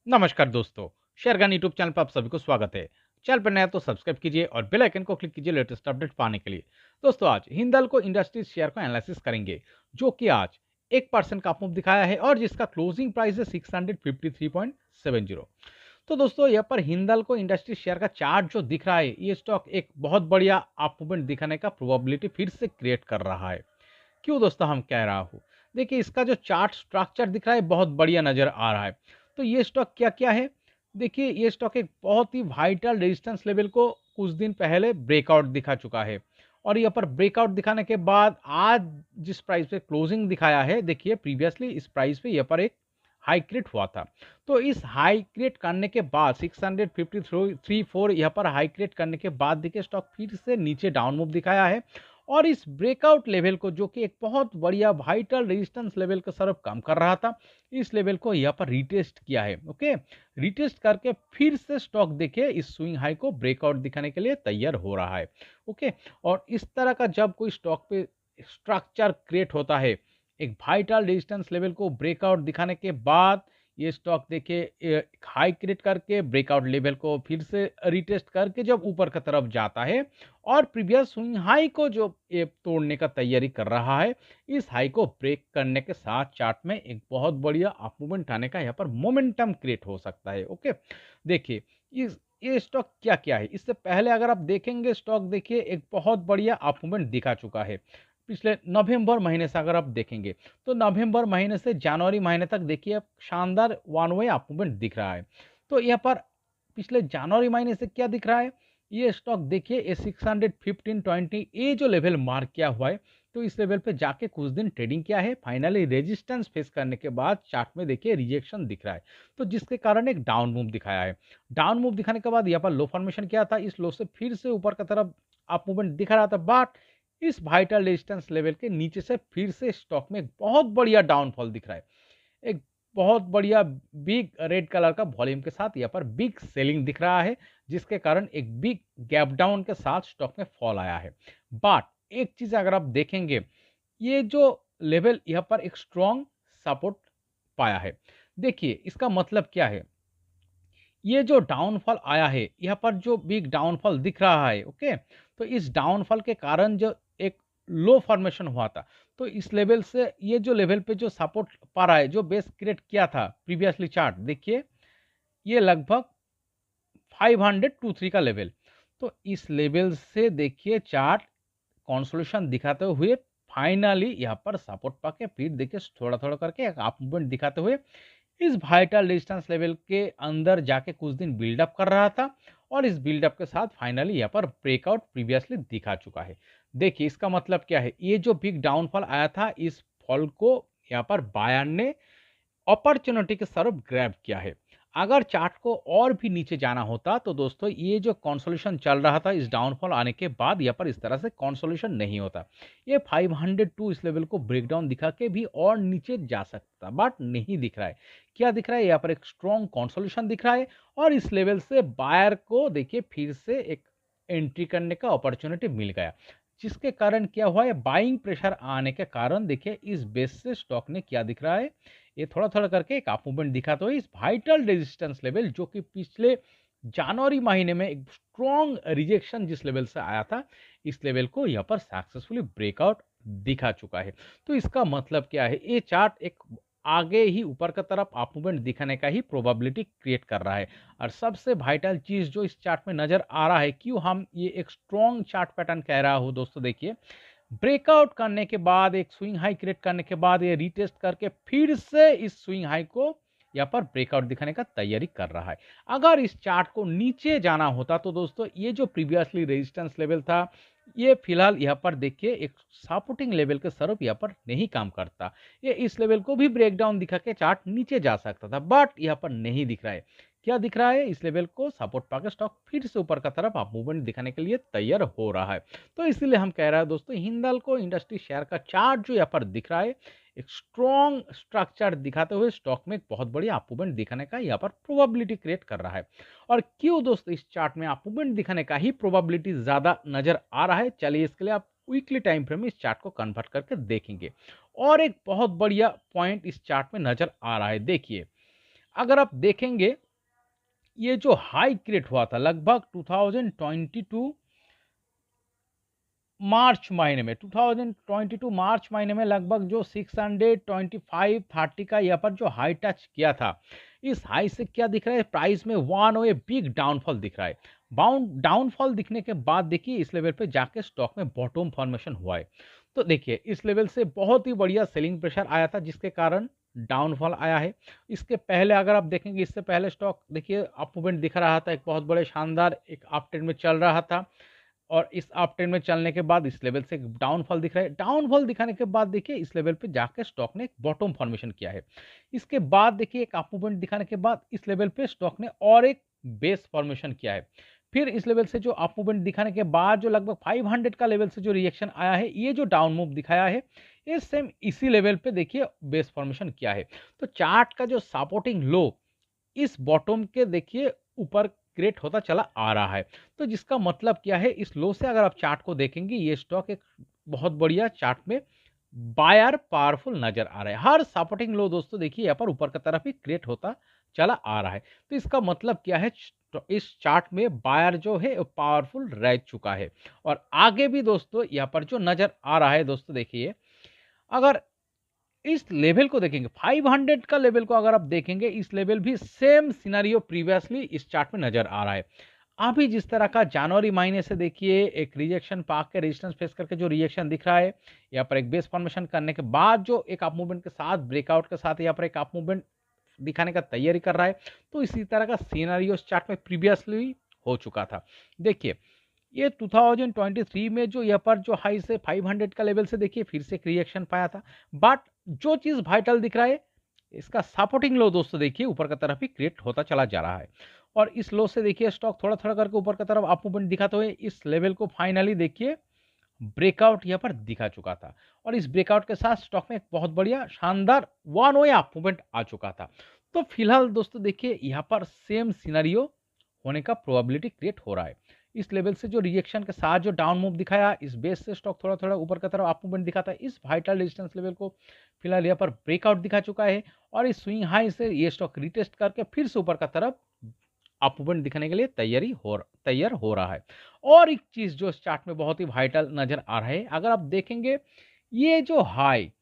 नमस्कार दोस्तों, शेरगन YouTube channel पर आप सभी को स्वागत है। चैनल पर नया तो सब्सक्राइब कीजिए और बेल आइकन को क्लिक कीजिए लेटेस्ट अपडेट पाने के लिए। दोस्तों आज हिंदाल्को इंडस्ट्रीज शेयर को एनालिसिस करेंगे, जो कि आज 1% का अप मूव दिखाया है और जिसका क्लोजिंग प्राइस है 653.70। तो दोस्तों यहाँ पर हिंदाल्को इंडस्ट्रीज शेयर का चार्ट जो दिख रहा है, ये स्टॉक एक बहुत बढ़िया अप मूवमेंट दिखाने का प्रोबेबिलिटी फिर से क्रिएट कर रहा है। क्यों दोस्तों हम कह रहा हूँ, देखिए इसका जो चार्ट स्ट्रक्चर दिख रहा है बहुत बढ़िया नजर आ रहा है। तो ये स्टॉक क्या क्या है, देखिए ये स्टॉक एक बहुत ही वाइटल रेजिस्टेंस लेवल को कुछ दिन पहले ब्रेकआउट दिखा चुका है और यहाँ पर ब्रेकआउट दिखाने के बाद आज जिस प्राइस पे क्लोजिंग दिखाया है, देखिए प्रीवियसली इस प्राइस पे यहाँ पर एक हाई क्रिएट हुआ था। तो इस हाई क्रिएट करने के बाद 653.34 यहाँ पर हाई क्रिएट करने के बाद देखिए स्टॉक फिर से नीचे डाउन मूव दिखाया है और इस ब्रेकआउट लेवल को, जो कि एक बहुत बढ़िया वाइटल रेजिस्टेंस लेवल का सरफ कम कर रहा था, इस लेवल को यहाँ पर रिटेस्ट किया है। ओके, रिटेस्ट करके फिर से स्टॉक देखिए इस स्विंग हाई को ब्रेकआउट दिखाने के लिए तैयार हो रहा है। ओके, और इस तरह का जब कोई स्टॉक पे स्ट्रक्चर क्रिएट होता है, एक वाइटल रेजिस्टेंस लेवल को ब्रेकआउट दिखाने के बाद ये स्टॉक देखिए हाई क्रिएट करके ब्रेकआउट लेवल को फिर से रिटेस्ट करके जब ऊपर की तरफ जाता है और प्रीवियस स्विंग हाई को जो ये तोड़ने का तैयारी कर रहा है, इस हाई को ब्रेक करने के साथ चार्ट में एक बहुत बढ़िया अप मूवमेंट आने का यहाँ पर मोमेंटम क्रिएट हो सकता है। ओके, देखिए इस ये स्टॉक क्या क्या है, इससे पहले अगर आप देखेंगे स्टॉक देखिए एक बहुत बढ़िया अप मूवमेंट दिखा चुका है। पिछले नवंबर महीने से अगर आप देखेंगे तो नवंबर महीने से जनवरी महीने तक देखिए आप शानदार वन वे अप मूवमेंट दिख रहा है। तो यहाँ पर पिछले जनवरी महीने से क्या दिख रहा है, ये स्टॉक देखिए ये 615.20 ये जो लेवल मार्क किया हुआ है, तो इस लेवल पे जाके कुछ दिन ट्रेडिंग किया है, फाइनली रेजिस्टेंस फेस करने के बाद चार्ट में देखिए रिजेक्शन दिख रहा है, तो जिसके कारण एक डाउन मूव दिखाया है। डाउन मूव दिखाने के बाद यहाँ पर लो फॉर्मेशन किया था, इस लो से फिर से ऊपर की तरफ अप मूवमेंट दिखा रहा था, बट इस वाइटल रेजिस्टेंस लेवल के नीचे से फिर से स्टॉक में एक बहुत बढ़िया डाउनफॉल दिख रहा है। एक बहुत बढ़िया बिग रेड कलर का वॉल्यूम के साथ यहाँ पर बिग सेलिंग दिख रहा है, जिसके कारण एक बिग गैप डाउन के साथ स्टॉक में फॉल आया है। बट एक चीज अगर आप देखेंगे, ये जो लेवल यहाँ पर एक स्ट्रॉन्ग सपोर्ट पाया है। देखिए इसका मतलब क्या है, ये जो डाउनफॉल आया है, यहाँ पर जो बिग डाउनफॉल दिख रहा है, ओके, तो इस डाउनफॉल के कारण जो एक लो फॉर्मेशन हुआ था, तो इस लेवल से ये जो लेवल पे जो सपोर्ट पा रहा है, जो बेस क्रिएट किया था प्रीवियसली चार्ट देखिए, ये लगभग 523 का लेवल। तो इस लेवल से देखिए चार्ट कंसोलिडेशन दिखाते हुए फाइनली यहाँ पर सपोर्ट पाके फिर देखिए थोड़ा थोड़ा करके एक अप मूवमेंट दिखाते हुए इस वाइटल रेजिस्टेंस लेवल के अंदर जाके कुछ दिन बिल्डअप कर रहा था और इस बिल्डअप के साथ फाइनली यहाँ पर ब्रेकआउट प्रीवियसली दिखा चुका है। देखिए इसका मतलब क्या है, ये जो बिग डाउनफॉल आया था, इस फॉल को यहाँ पर बायर ने अपॉर्चुनिटी के तरफ ग्रैब किया है। अगर चार्ट को और भी नीचे जाना होता तो दोस्तों ये जो कंसोलिडेशन चल रहा था इस डाउनफॉल आने के बाद, यहाँ पर इस तरह से कंसोलिडेशन नहीं होता। ये 502 इस लेवल को ब्रेकडाउन दिखा के भी और नीचे जा सकता, बट नहीं दिख रहा है। क्या दिख रहा है, यहाँ पर एक स्ट्रॉन्ग कंसोलिडेशन दिख रहा है और इस लेवल से बायर को देखिए फिर से एक एंट्री करने का अपॉर्चुनिटी मिल गया, जिसके कारण क्या हुआ है, बाइंग प्रेशर आने के कारण देखिए इस बेस से स्टॉक ने क्या दिख रहा है, ये थोड़ा थोड़ा करके एक अप मूवमेंट दिखा। तो इस वाइटल रेजिस्टेंस लेवल जो कि पिछले जनवरी महीने में एक स्ट्रॉन्ग रिजेक्शन जिस लेवल से आया था, इस लेवल को यहाँ पर सक्सेसफुली ब्रेकआउट दिखा चुका है। तो इसका मतलब क्या है, ये चार्ट एक आगे ही ऊपर की तरफ अप मूवमेंट दिखाने का ही प्रोबेबिलिटी क्रिएट कर रहा है। और सबसे वाइटल चीज जो इस चार्ट में नजर आ रहा है, क्यों हम ये एक स्ट्रॉन्ग चार्ट पैटर्न कह रहा हूँ दोस्तों, देखिए ब्रेकआउट करने के बाद एक स्विंग हाई क्रिएट करने के बाद ये रीटेस्ट करके फिर से इस स्विंग हाई को यहाँ पर ब्रेकआउट दिखाने का तैयारी कर रहा है। अगर इस चार्ट को नीचे जाना होता तो दोस्तों ये जो प्रीवियसली रेजिस्टेंस लेवल था, ये फिलहाल यहाँ पर देखिए एक सपोर्टिंग लेवल के स्वरूप यहाँ पर नहीं काम करता। ये इस लेवल को भी ब्रेकडाउन दिखा के चार्ट नीचे जा सकता था, बट यहाँ पर नहीं दिख रहा है। क्या दिख रहा है, इस लेवल को सपोर्ट पाकर स्टॉक फिर से ऊपर का तरफ आप मूवमेंट दिखाने के लिए तैयार हो रहा है। तो इसीलिए हम कह रहे हैं दोस्तों, हिंदाल्को इंडस्ट्री शेयर का चार्ट जो यहाँ पर दिख रहा है, एक स्ट्रॉन्ग स्ट्रक्चर दिखाते हुए स्टॉक में एक बहुत बड़ी अप मूवमेंट दिखाने का यहाँ पर प्रोबेबिलिटी क्रिएट कर रहा है। और क्यों दोस्तों इस चार्ट में अप मूवमेंट दिखाने का ही प्रोबेबिलिटी ज्यादा नजर आ रहा है, चलिए इसके लिए आप वीकली टाइम फ्रेम में इस चार्ट को कन्वर्ट करके देखेंगे। और एक बहुत बढ़िया पॉइंट इस चार्ट में नजर आ रहा है, देखिए अगर आप देखेंगे ये जो हाई क्रिएट हुआ था लगभग 2022 मार्च महीने में, 2022 मार्च महीने में लगभग जो 625-30 का यहाँ पर जो हाई टच किया था, इस हाई से क्या दिख रहा है प्राइस में वन वे बिग डाउनफॉल दिख रहा है। डाउनफॉल दिखने के बाद देखिए इस लेवल पे जाके स्टॉक में बॉटम फॉर्मेशन हुआ है। तो देखिए इस लेवल से बहुत ही बढ़िया सेलिंग प्रेशर आया था जिसके कारण डाउनफॉल आया है। इसके पहले अगर आप देखेंगे इससे पहले स्टॉक देखिए अप मूवमेंट दिख रहा था, एक बहुत बड़े शानदार एक अप ट्रेंड में चल रहा था और इस अप ट्रेंड में चलने के बाद इस लेवल से डाउनफॉल दिख रहा है। डाउनफॉल दिखाने के बाद देखिए इस लेवल पे जाके स्टॉक ने एक बॉटम फॉर्मेशन किया है। इसके बाद देखिए एक अप मूवमेंट दिखाने के बाद इस लेवल पे स्टॉक ने और एक बेस फॉर्मेशन किया है। फिर इस लेवल से जो अप मूवमेंट दिखाने के बाद जो लगभग 500 का लेवल से जो रिएक्शन आया है, ये जो डाउन मूव दिखाया है, ये सेम इसी लेवल पे देखिए बेस फॉर्मेशन किया है। तो चार्ट का जो सपोर्टिंग लो इस बॉटम के देखिए ऊपर क्रिएट होता चला आ रहा है। तो जिसका मतलब क्या है, इस लो से अगर आप चार्ट को देखेंगे ये स्टॉक एक बहुत बढ़िया चार्ट में बायर पावरफुल नजर आ रहा है। हर सपोर्टिंग लो दोस्तों देखिए यहाँ पर ऊपर की तरफ ही क्रिएट होता चला आ रहा है। तो इसका मतलब क्या है, इस चार्ट में बायर जो है पावरफुल रह चुका है और आगे भी दोस्तों यहाँ पर जो नजर आ रहा है दोस्तों देखिए, अगर इस लेवल को देखेंगे 500 का लेवल को अगर आप देखेंगे, इस लेवल भी सेम सिनेरियो प्रीवियसली इस चार्ट में नजर आ रहा है। अभी जिस तरह का जनवरी महीने से देखिए एक रिजेक्शन पाक के रेजिस्टेंस फेस करके जो रिएक्शन दिख रहा है, यहाँ पर एक बेस फॉर्मेशन करने के बाद जो एक अप मूवमेंट के साथ ब्रेकआउट के साथ यहाँ पर एक अप मूवमेंट दिखाने का तैयारी कर रहा है। तो इसी तरह का सिनेरियो इस चार्ट में प्रीवियसली हो चुका था। देखिए ये 2023 में जो यहाँ पर जो हाई से 500 का लेवल से देखिए फिर से एक रिएक्शन पाया था। बट जो चीज वाइटल दिख रहा है, इसका सपोर्टिंग लो दोस्तों देखिए ऊपर की तरफ ही क्रिएट होता चला जा रहा है और इस लो से देखिए स्टॉक थोड़ा थोड़ा करके ऊपर की तरफ अप मूवमेंट दिखाते हुए इस लेवल को फाइनली देखिए ब्रेकआउट यहाँ पर दिखा चुका था और इस ब्रेकआउट के साथ स्टॉक में एक बहुत बढ़िया शानदार वन वे अप मूवमेंट आ चुका था। तो फिलहाल दोस्तों देखिए यहाँ पर सेम सिनेरियो होने का प्रोबेबिलिटी क्रिएट हो रहा है। इस लेवल से जो रिएक्शन के साथ जो डाउन मूव दिखाया, इस बेस से स्टॉक थोड़ा थोड़ा ऊपर की तरफ अप मूवमेंट दिखाता है। इस वाइटल रेजिस्टेंस लेवल को फिलहाल यहाँ पर ब्रेकआउट दिखा चुका है और इस स्विंग हाई से ये स्टॉक रिटेस्ट करके फिर से ऊपर की तरफ अप मूवमेंट दिखाने के लिए तैयार हो रहा है। और एक चीज जो इस चार्ट में बहुत ही वाइटल नजर आ रहा है, अगर आप देखेंगे ये जो हाई,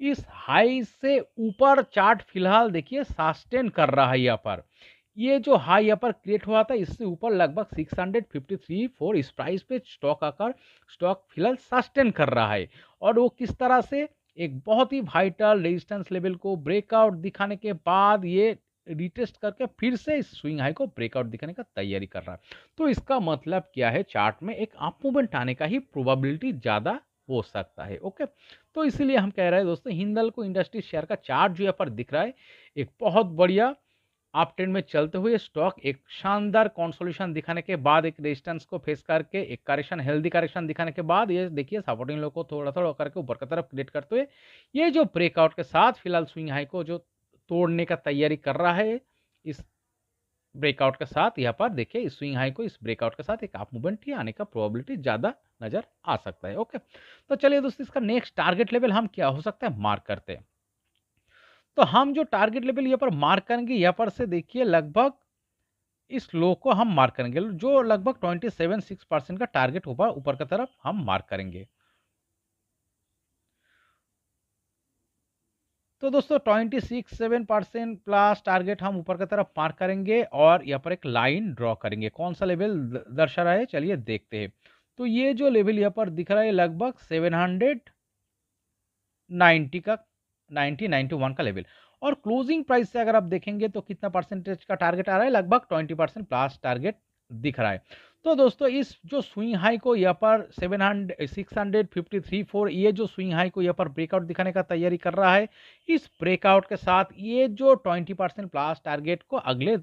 इस हाई से ऊपर चार्ट फिलहाल देखिए सस्टेन कर रहा है। यहाँ पर ये जो हाई यहाँ पर क्रिएट हुआ था इससे ऊपर लगभग 653.4 इस प्राइस पे स्टॉक फिलहाल सस्टेन कर रहा है और वो किस तरह से एक बहुत ही वाइटल रेजिस्टेंस लेवल को ब्रेकआउट दिखाने के बाद ये रिटेस्ट करके फिर से इस स्विंग हाई को ब्रेकआउट दिखाने का तैयारी कर रहा है। तो इसका मतलब क्या है, चार्ट में एक अप मूवमेंट आने का ही प्रोबेबिलिटी ज्यादा हो सकता है। ओके, तो इसीलिए हम कह रहे हैं दोस्तों हिंदाल्को इंडस्ट्रीज शेयर का चार्ट जो यहाँ पर दिख रहा है, एक बहुत बढ़िया अप ट्रेंड में चलते हुए स्टॉक एक शानदार कंसोलिडेशन दिखाने के बाद एक रेजिस्टेंस को फेस करके एक करेक्शन, हेल्दी करेक्शन दिखाने के बाद ये देखिए सपोर्टिंग लो को थोड़ा थोड़ा करके ऊपर की तरफ क्रिएट करते हुए ये जो ब्रेकआउट के साथ फिलहाल स्विंग हाई को जो तोड़ने का तैयारी कर रहा है, इस ब्रेकआउट के साथ यहाँ पर देखिए इस स्विंग हाई को इस ब्रेकआउट के साथ एक अप मूवमेंट ही आने का प्रोबेबिलिटी ज्यादा नजर आ सकता है। ओके, तो चलिए दोस्तों इसका नेक्स्ट टारगेट लेवल हम क्या हो सकता है मार्क करते हैं। तो हम जो टारगेट लेवल यहाँ पर मार्क करेंगे, यहाँ पर से देखिए लगभग इस लो को हम मार्क करेंगे जो लगभग 27.6% का टारगेट ऊपर ऊपर की तरफ हम मार्क करेंगे। तो दोस्तों 26.7% प्लस टारगेट हम ऊपर की तरफ मार्क करेंगे और यहाँ पर एक लाइन ड्रॉ करेंगे। कौन सा लेवल दर्शा रहा है चलिए देखते हैं। तो ये जो लेवल यहाँ पर दिख रहा है लगभग 790 का 91 का लेवल और क्लोजिंग प्राइस से अगर आप देखेंगे तो कितना परसेंटेज का टारगेट आ रहा है, लगभग 20% प्लस टारगेट दिख रहा है। तो दोस्तों इस जो स्विंग हाई को यहाँ पर 653.4 ये जो स्विंग हाई को यहाँ पर ब्रेकआउट दिखाने का तैयारी कर रहा है, इस ब्रेकआउट के साथ ये जो 20% प्लस टारगेट को अगले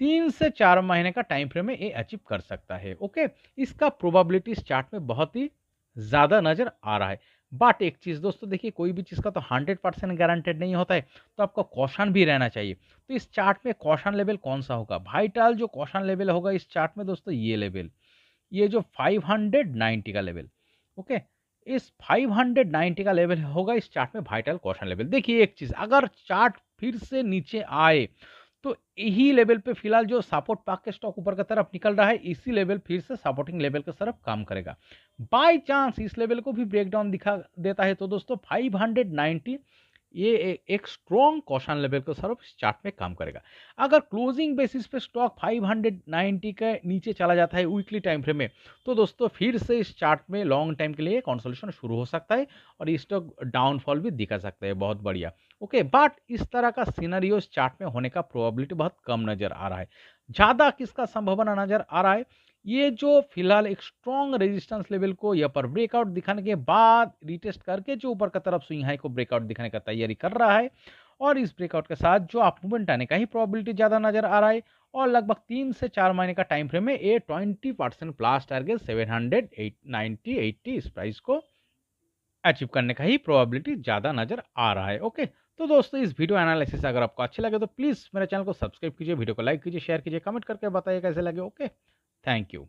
3 से 4 महीने का टाइम फ्रेम में ये अचीव कर सकता है। ओके, इसका प्रोबेबिलिटी इस चार्ट में बहुत ही ज्यादा नजर आ रहा है। बट एक चीज दोस्तों देखिए कोई भी चीज का तो 100% गारंटेड नहीं होता है, तो आपका कॉशन भी रहना चाहिए। तो इस चार्ट में कॉशन लेवल कौन सा होगा, वाइटल जो कॉशन लेवल होगा इस चार्ट में दोस्तों ये लेवल, ये जो 590 का लेवल। ओके, इस 590 का लेवल होगा इस चार्ट में वाइटल कॉशन लेवल। देखिए एक चीज़, अगर चार्ट फिर से नीचे आए तो यही लेवल पे फिलहाल जो सपोर्ट पा के स्टॉक ऊपर की तरफ निकल रहा है, इसी लेवल फिर से सपोर्टिंग लेवल की तरफ काम करेगा। बाय चांस इस लेवल को भी ब्रेक डाउन दिखा देता है तो दोस्तों 590 ये एक स्ट्रॉन्ग कॉशन लेवल के तरफ इस चार्ट में काम करेगा। अगर क्लोजिंग बेसिस पे स्टॉक 590 के नीचे चला जाता है वीकली टाइम फ्रेम में, तो दोस्तों फिर से इस चार्ट में लॉन्ग टाइम के लिए कंसोलिडेशन शुरू हो सकता है और ये स्टॉक डाउनफॉल भी दिखा सकता है बहुत बढ़िया। ओके, बट इस तरह का सिनेरियो इस चार्ट में होने का प्रोबेबिलिटी बहुत कम नजर आ रहा है। ज्यादा किसका संभावना नजर आ रहा है, ये जो फिलहाल एक स्ट्रॉन्ग रेजिस्टेंस लेवल को यहाँ पर ब्रेकआउट दिखाने के बाद रिटेस्ट करके जो ऊपर की तरफ स्विंग हाई को ब्रेकआउट दिखाने का तैयारी कर रहा है, और इस ब्रेकआउट के साथ जो अप मूवमेंट आने का ही प्रोबेबिलिटी ज्यादा नजर आ रहा है, और लगभग 3 से 4 महीने का टाइम फ्रेम में ये 20% प्लस टारगेट 790-80 इस प्राइस को अचीव करने का ही प्रोबेबिलिटी ज्यादा नजर आ रहा है। ओके, तो दोस्तों इस वीडियो एनालिसिस अगर आपको अच्छे लगे तो प्लीज मेरे चैनल को सब्सक्राइब कीजिए, वीडियो को लाइक कीजिए, शेयर कीजिए, कमेंट करके बताइए कैसे लगे। Okay, thank you.